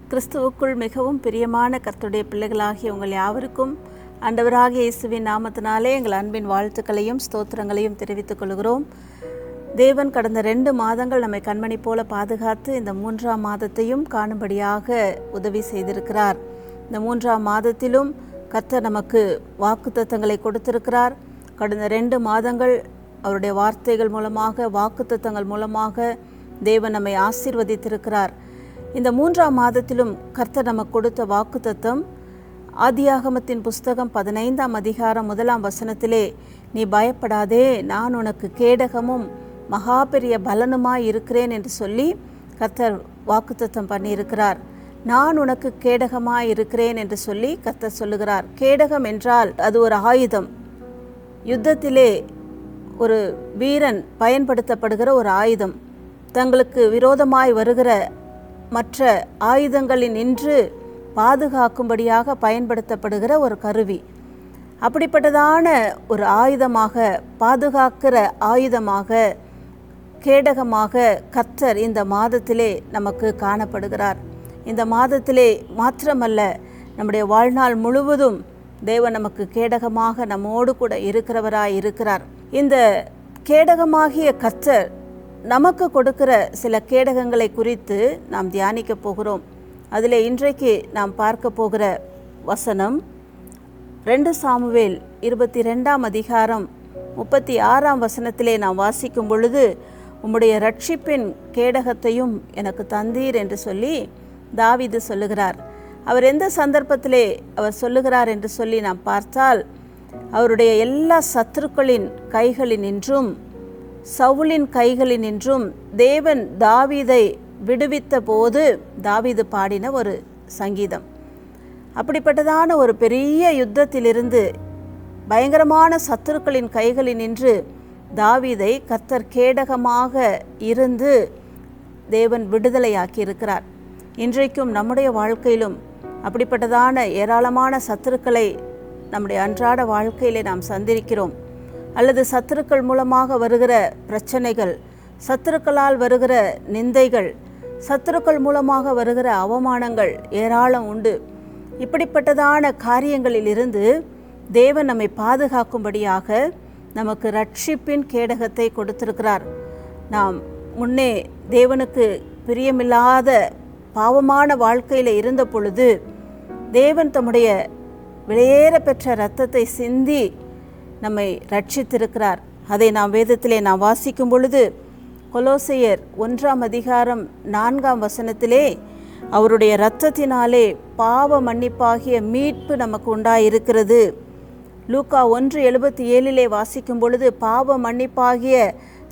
கிறிஸ்துவுக்குள் மிகவும் பிரியமான கர்த்தருடைய பிள்ளைகளாகிய உங்கள் யாவருக்கும் ஆண்டவராகிய இயேசுவின் நாமத்தினாலே எங்கள் அன்பின் வாழ்த்துக்களையும் ஸ்தோத்திரங்களையும் தெரிவித்துக் கொள்கிறோம். தேவன் கடந்த 2 மாதங்கள் நம்மை கண்மணி போல பாதுகாத்து இந்த 3ஆம் மாதத்தையும் காணும்படியாக உதவி செய்திருக்கிறார். இந்த 3ஆம் மாதத்திலும் கர்த்தர் நமக்கு வாக்குத்தத்தங்களை கொடுத்திருக்கிறார். கடந்த 2 மாதங்கள் அவருடைய வார்த்தைகள் மூலமாக, வாக்குத்தத்தங்கள் மூலமாக தேவன் நம்மை ஆசீர்வதித்திருக்கிறார். இந்த 3ஆம் மாதத்திலும் கர்த்தர் நமக்கு கொடுத்த வாக்குத்தத்தம் ஆதியாகமத்தின் புஸ்தகம் 15ஆம் அதிகாரம் 1ஆம் வசனத்திலே, நீ பயப்படாதே, நான் உனக்கு கேடகமும் மகா பெரிய பலனுமாய் இருக்கிறேன் என்று சொல்லி கர்த்தர் வாக்குத்தத்தம் பண்ணியிருக்கிறார். நான் உனக்கு கேடகமாய் இருக்கிறேன் என்று சொல்லி கர்த்தர் சொல்லுகிறார். கேடகம் என்றால் அது ஒரு ஆயுதம். யுத்தத்திலே ஒரு வீரன் பயன்படுத்தப்படுகிற ஒரு ஆயுதம். தங்களுக்கு விரோதமாய் வருகிற மற்ற ஆயுதங்களில் நின்று பாதுகாக்கும்படியாக பயன்படுத்தப்படுகிற ஒரு கருவி. அப்படிப்பட்டதான ஒரு ஆயுதமாக, பாதுகாக்கிற ஆயுதமாக, கேடகமாக கர்த்தர் இந்த மாதத்திலே நமக்கு காணப்படுகிறார். இந்த மாதத்திலே மாத்திரமல்ல, நம்முடைய வாழ்நாள் முழுவதும் தேவன் நமக்கு கேடகமாக நம்மோடு கூட இருக்கிறவராய் இருக்கிறார். இந்த கேடகமாகிய கர்த்தர் நமக்கு கொடுக்கிற சில கேடகங்களை குறித்து நாம் தியானிக்க போகிறோம். அதில் இன்றைக்கு நாம் பார்க்க போகிற வசனம் 2 சாமுவேல் 22ஆம் அதிகாரம் 36ஆம் வசனத்திலே நாம் வாசிக்கும் பொழுது, உம்முடைய ரட்சிப்பின் கேடகத்தையும் எனக்கு தந்தீர் என்று சொல்லி தாவீது சொல்லுகிறார். அவர் எந்த சந்தர்ப்பத்திலே அவர் சொல்லுகிறார் என்று சொல்லி நாம் பார்த்தால், அவருடைய எல்லா சத்துருக்களின் கைகளினின்றும், சவுலின் கைகளினின்றும் தேவன் தாவீதை விடுவித்த போது தாவீது பாடின ஒரு சங்கீதம். அப்படிப்பட்டதான ஒரு பெரிய யுத்தத்திலிருந்து, பயங்கரமான சத்துருக்களின் கைகளினின்று தாவீதை கர்த்தர் கேடகமாக இருந்து தேவன் விடுதலையாக்கி இருக்கிறார். இன்றைக்கும் நம்முடைய வாழ்க்கையிலும் அப்படிப்பட்டதான ஏராளமான சத்துருக்களை நம்முடைய அன்றாட வாழ்க்கையிலே நாம் சந்திக்கிறோம். அல்லது சத்துருக்கள் மூலமாக வருகிற பிரச்சனைகள், சத்துருக்களால் வருகிற நிந்தைகள், சத்துருக்கள் மூலமாக வருகிற அவமானங்கள் ஏராளம் உண்டு. இப்படிப்பட்டதான காரியங்களிலிருந்து தேவன் நம்மை பாதுகாக்கும்படியாக நமக்கு ரட்சிப்பின் கேடகத்தை கொடுத்திருக்கிறார். நாம் முன்னே தேவனுக்கு பிரியமில்லாத பாவமான வாழ்க்கையில் இருந்த பொழுது தேவன் தம்முடைய விலையேற பெற்ற இரத்தத்தை சிந்தி நம்மை ரட்சித்திருக்கிறார். அதை நாம் வேதத்திலே நாம் வாசிக்கும் பொழுது, கொலோசையர் 1ஆம் அதிகாரம் 4ஆம் வசனத்திலே, அவருடைய இரத்தத்தினாலே பாவ மன்னிப்பாகிய மீட்பு நமக்கு உண்டாயிருக்கிறது. லூக்கா 1:77 வாசிக்கும் பொழுது, பாவ மன்னிப்பாகிய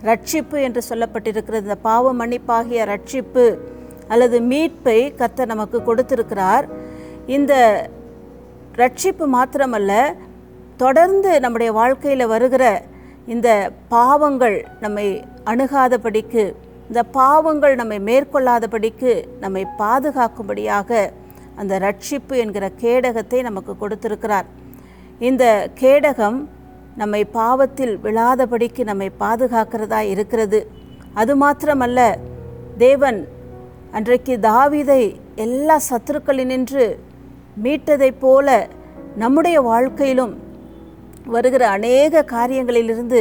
ரட்சிப்பு என்று சொல்லப்பட்டிருக்கிறது. இந்த பாவ மன்னிப்பாகிய ரட்சிப்பு அல்லது மீட்பை கர்த்தர் நமக்கு கொடுத்திருக்கிறார். இந்த ரட்சிப்பு மாத்திரமல்ல, தொடர்ந்து நம்முடைய வாழ்க்கையில் வருகிற இந்த பாவங்கள் நம்மை அணுகாதபடிக்கு, இந்த பாவங்கள் நம்மை மேற்கொள்ளாதபடிக்கு நம்மை பாதுகாக்கும்படியாக அந்த ரட்சிப்பு என்கிற கேடகத்தை நமக்கு கொடுத்திருக்கிறார். இந்த கேடகம் நம்மை பாவத்தில் விழாதபடிக்கு நம்மை பாதுகாக்கிறதா இருக்கிறது. அது மாத்திரமல்ல, தேவன் அன்றைக்கு தாவீதை எல்லா சத்துருக்களினின்று மீட்டதைப் போல நம்முடைய வாழ்க்கையிலும் வருகிற அநேக காரியங்களிலிருந்து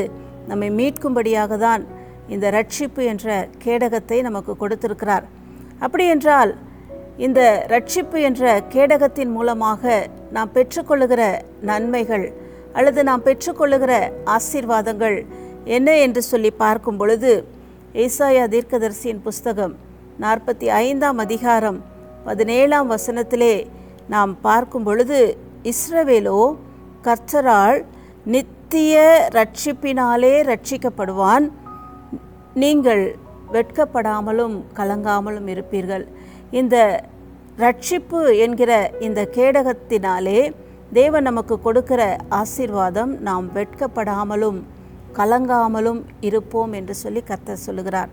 நம்மை மீட்கும்படியாக தான் இந்த ரட்சிப்பு என்ற கேடகத்தை நமக்கு கொடுத்திருக்கிறார். அப்படி என்றால், இந்த ரட்சிப்பு என்ற கேடகத்தின் மூலமாக நாம் பெற்றுக்கொள்ளுகிற நன்மைகள் அல்லது நாம் பெற்றுக்கொள்ளுகிற ஆசீர்வாதங்கள் என்ன என்று சொல்லி பார்க்கும் பொழுது, ஏசாயா தீர்க்கதரிசியின் புஸ்தகம் 45ஆம் அதிகாரம் 17ஆம் வசனத்திலே நாம் பார்க்கும் பொழுது, இஸ்ரவேலோ கர்த்தரால் நித்திய ரட்சிப்பினாலே ரட்சிக்கப்படுவான், நீங்கள் வெட்கப்படாமலும் கலங்காமலும் இருப்பீர்கள். இந்த ரட்சிப்பு என்கிற இந்த கேடகத்தினாலே தேவன் நமக்கு கொடுக்கிற ஆசீர்வாதம், நாம் வெட்கப்படாமலும் கலங்காமலும் இருப்போம் என்று சொல்லி கர்த்தர் சொல்லுகிறார்.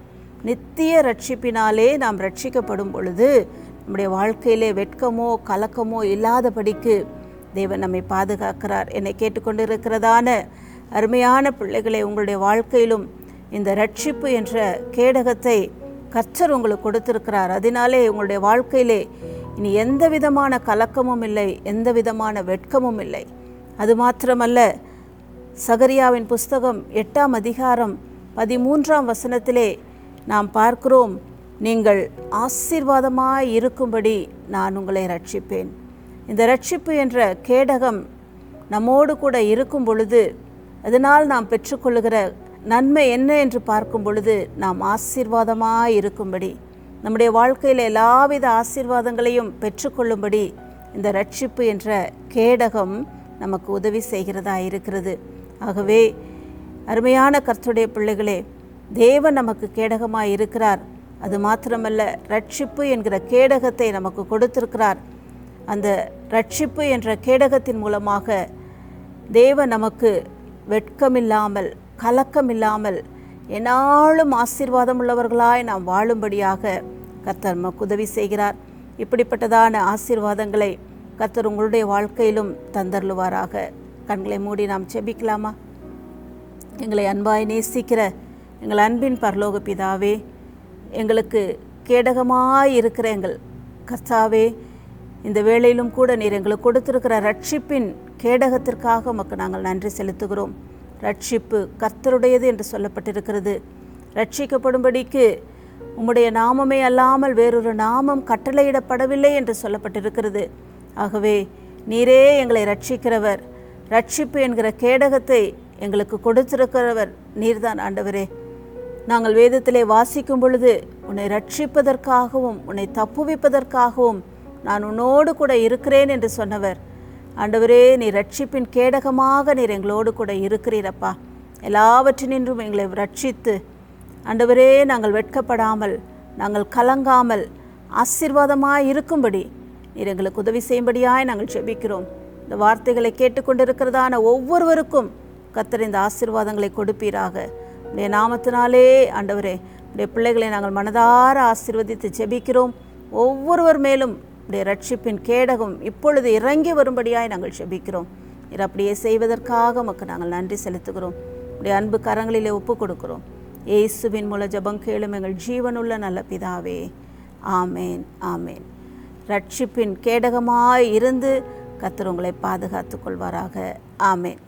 நித்திய ரட்சிப்பினாலே நாம் ரட்சிக்கப்படும் பொழுது நம்முடைய வாழ்க்கையிலே வெட்கமோ கலக்கமோ இல்லாதபடிக்கு தேவன் நம்மை பாதுகாக்கிறார். என்னை கேட்டுக்கொண்டிருக்கிறதான அருமையான பிள்ளைகளை, உங்களுடைய வாழ்க்கையிலும் இந்த ரட்சிப்பு என்ற கேடகத்தை கர்த்தர் உங்களுக்கு கொடுத்திருக்கிறார். அதனாலே உங்களுடைய வாழ்க்கையிலே இனி எந்த விதமான கலக்கமும் இல்லை, எந்த விதமான வெட்கமும் இல்லை. அது மாத்திரமல்ல, சகரியாவின் புஸ்தகம் 8ஆம் அதிகாரம் 13ஆம் வசனத்திலே நாம் பார்க்கிறோம், நீங்கள் ஆசீர்வாதமாய் இருக்கும்படி நான் உங்களை ரட்சிப்பேன். இந்த ரட்சிப்பு என்ற கேடகம் நம்மோடு கூட இருக்கும் பொழுது, அதனால் நாம் பெற்றுக்கொள்ளுகிற நன்மை என்ன என்று பார்க்கும் பொழுது, நாம் ஆசீர்வாதமாய் இருக்கும்படி, நம்முடைய வாழ்க்கையில் எல்லாவித ஆசீர்வாதங்களையும் பெற்றுக்கொள்ளும்படி இந்த ரட்சிப்பு என்ற கேடகம் நமக்கு உதவி செய்கிறதா இருக்கிறது. ஆகவே அருமையான கர்த்தருடைய பிள்ளைகளே, தேவன் நமக்கு கேடகமாய் இருக்கிறார். அது மாத்திரமல்ல, ரட்சிப்பு என்கிற கேடகத்தை நமக்கு கொடுத்திருக்கிறார். அந்த ரட்சிப்பு என்ற கேடகத்தின் மூலமாக தேவன் நமக்கு வெட்கமில்லாமல், கலக்கமில்லாமல், எந்நாளும் ஆசீர்வாதம் உள்ளவர்களாய் நாம் வாழும்படியாக கர்த்தர் நமக்கு உதவி செய்கிறார். இப்படிப்பட்டதான ஆசீர்வாதங்களை கர்த்தர் உங்களுடைய வாழ்க்கையிலும் தந்தருளுவாராக. கண்களை மூடி நாம் செபிக்கலாமா? எங்களை அன்பாய் நேசிக்கிற எங்கள் அன்பின் பரலோக பிதாவே, எங்களுக்கு கேடகமாய் இருக்கிற எங்கள் கர்த்தாவே, இந்த வேளையிலும் கூட நீர் எங்களுக்கு கொடுத்திருக்கிற ரட்சிப்பின் கேடகத்திற்காக உமக்கு நாங்கள் நன்றி செலுத்துகிறோம். ரட்சிப்பு கர்த்தருடையது என்று சொல்லப்பட்டிருக்கிறது. ரட்சிக்கப்படும்படிக்கு உம்முடைய நாமமே அல்லாமல் வேறொரு நாமம் கட்டளையிடப்படவில்லை என்று சொல்லப்பட்டிருக்கிறது. ஆகவே நீரே எங்களை ரட்சிக்கிறவர், ரட்சிப்பு என்கிற கேடகத்தை எங்களுக்கு கொடுத்திருக்கிறவர் நீர்தான் ஆண்டவரே. நாங்கள் வேதத்திலே வாசிக்கும் பொழுது, உன்னை ரட்சிப்பதற்காகவும் உன்னை தப்புவிப்பதற்காகவும் நான் உன்னோடு கூட இருக்கிறேன் என்று சொன்னவர் ஆண்டவரே. நீர் ரட்சிப்பின் கேடகமாக நீர் எங்களோடு கூட இருக்கிறீரப்பா. எல்லாவற்றினின்றும் எங்களை ரட்சித்து ஆண்டவரே, நாங்கள் வெட்கப்படாமல், நாங்கள் கலங்காமல் ஆசீர்வாதமாய் இருக்கும்படி நீர் எங்களுக்கு உதவி செய்யும்படியாய் நாங்கள் ஜெபிக்கிறோம். இந்த வார்த்தைகளை கேட்டுக்கொண்டிருக்கிறதான ஒவ்வொருவருக்கும் கர்த்தர் இந்த ஆசீர்வாதங்களை கொடுப்பீராக. உடைய நாமத்தினாலே ஆண்டவரே, உடைய பிள்ளைகளை நாங்கள் மனதார ஆசீர்வதித்து ஜெபிக்கிறோம். ஒவ்வொருவர் மேலும் உடைய ரட்சிப்பின் கேடகம் இப்பொழுது இறங்கி வரும்படியாய் நாங்கள் ஜெபிக்கிறோம். நீர் அப்படியே செய்வதற்காக உமக்கு நாங்கள் நன்றி செலுத்துகிறோம். உடைய அன்பு கரங்களிலே ஒப்பு கொடுக்கிறோம். இயேசுவின் மூல ஜெபம் கேளும் எங்கள் ஜீவனுள்ள நல்ல பிதாவே. ஆமேன், ஆமேன். ரட்சிப்பின் கேடகமாய் இருந்து கர்த்தர் உங்களை பாதுகாத்துக் கொள்வாராக. ஆமேன்.